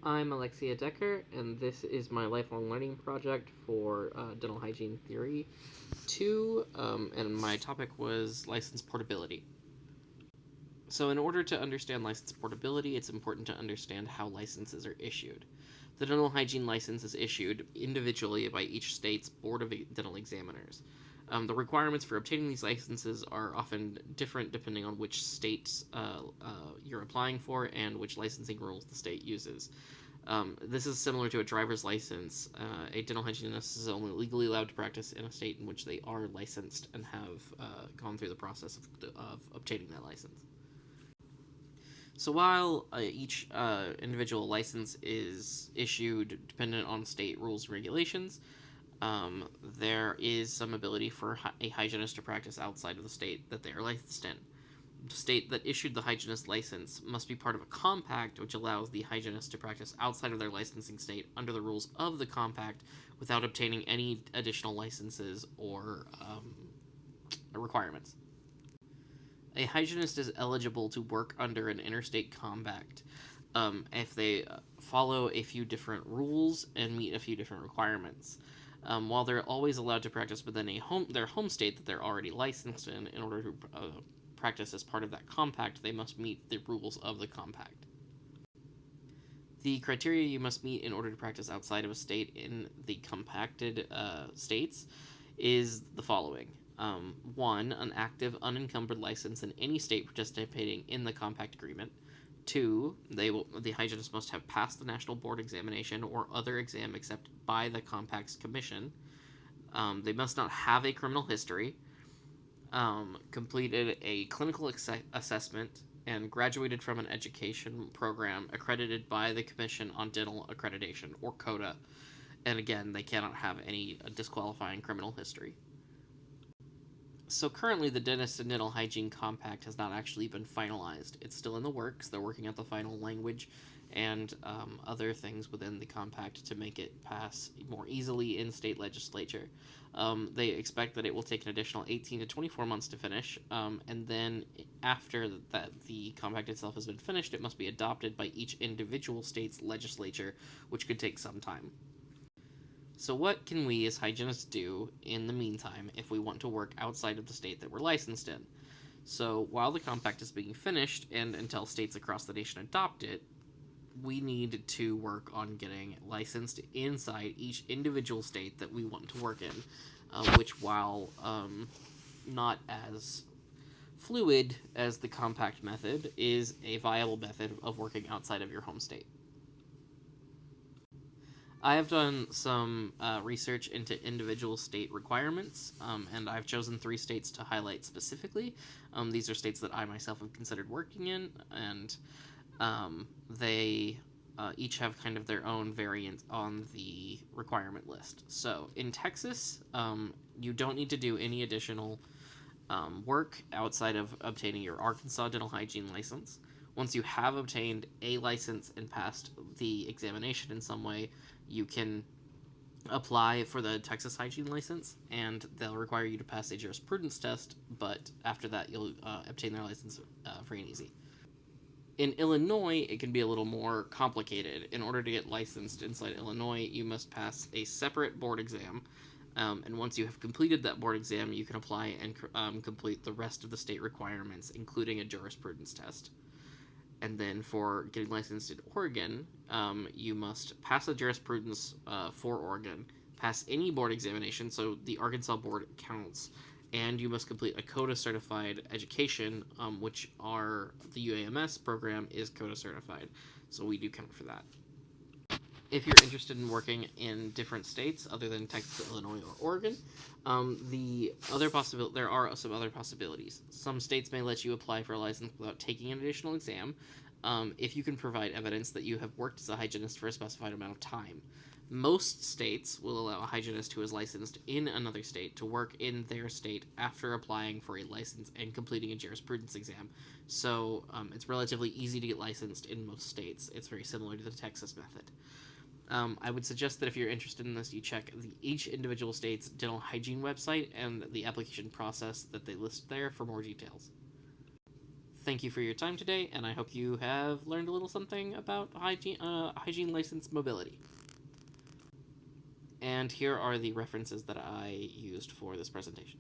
I'm Alexia Decker, and this is my lifelong learning project for Dental Hygiene Theory 2, and my topic was license portability. So in order to understand license portability, it's important to understand how licenses are issued. The dental hygiene license is issued individually by each state's Board of Dental Examiners. The requirements for obtaining these licenses are often different depending on which state you're applying for and which licensing rules the state uses. This is similar to a driver's license. A dental hygienist is only legally allowed to practice in a state in which they are licensed and have gone through the process of obtaining that license. So while each individual license is issued dependent on state rules and regulations, there is some ability for a hygienist to practice outside of the state that they are licensed in. The state that issued the hygienist license must be part of a compact which allows the hygienist to practice outside of their licensing state under the rules of the compact without obtaining any additional licenses or requirements. A hygienist is eligible to work under an interstate compact if they follow a few different rules and meet a few different requirements. While they're always allowed to practice within their home state that they're already licensed in order to practice as part of that compact, they must meet the rules of the compact. The criteria you must meet in order to practice outside of a state in the compacted states is the following. 1. An active, unencumbered license in any state participating in the compact agreement. 2. The hygienist must have passed the national board examination or other exam accepted by the compact's commission. They must not have a criminal history, completed a clinical assessment, and graduated from an education program accredited by the Commission on Dental Accreditation, or CODA. And again, they cannot have any disqualifying criminal history. So currently, the Dentist and Dental Hygiene Compact has not actually been finalized. It's still in the works. They're working out the final language and other things within the compact to make it pass more easily in state legislature. They expect that it will take an additional 18 to 24 months to finish, and then after that the compact itself has been finished, it must be adopted by each individual state's legislature, which could take some time. So what can we as hygienists do in the meantime if we want to work outside of the state that we're licensed in? So while the compact is being finished and until states across the nation adopt it, we need to work on getting licensed inside each individual state that we want to work in, which, while not as fluid as the compact method, is a viable method of working outside of your home state. I have done some research into individual state requirements, and I've chosen 3 states to highlight specifically. These are states that I myself have considered working in, and they each have kind of their own variant on the requirement list. So in Texas, you don't need to do any additional work outside of obtaining your Arkansas dental hygiene license. Once you have obtained a license and passed the examination in some way, you can apply for the Texas hygiene license, and they'll require you to pass a jurisprudence test, but after that you'll obtain their license free and easy. In Illinois, it can be a little more complicated. In order to get licensed inside Illinois, you must pass a separate board exam, and once you have completed that board exam, you can apply and complete the rest of the state requirements, including a jurisprudence test. And then for getting licensed in Oregon, you must pass a jurisprudence for Oregon, pass any board examination, so the Arkansas board counts, and you must complete a CODA certified education, which the UAMS program is CODA certified, so we do count for that. If you're interested in working in different states other than Texas, Illinois, or Oregon, there are some other possibilities. Some states may let you apply for a license without taking an additional exam, if you can provide evidence that you have worked as a hygienist for a specified amount of time. Most states will allow a hygienist who is licensed in another state to work in their state after applying for a license and completing a jurisprudence exam. So it's relatively easy to get licensed in most states. It's very similar to the Texas method. I would suggest that if you're interested in this, you check each individual state's dental hygiene website and the application process that they list there for more details. thank you for your time today, and I hope you have learned a little something about hygiene licensed mobility. And here are the references that I used for this presentation.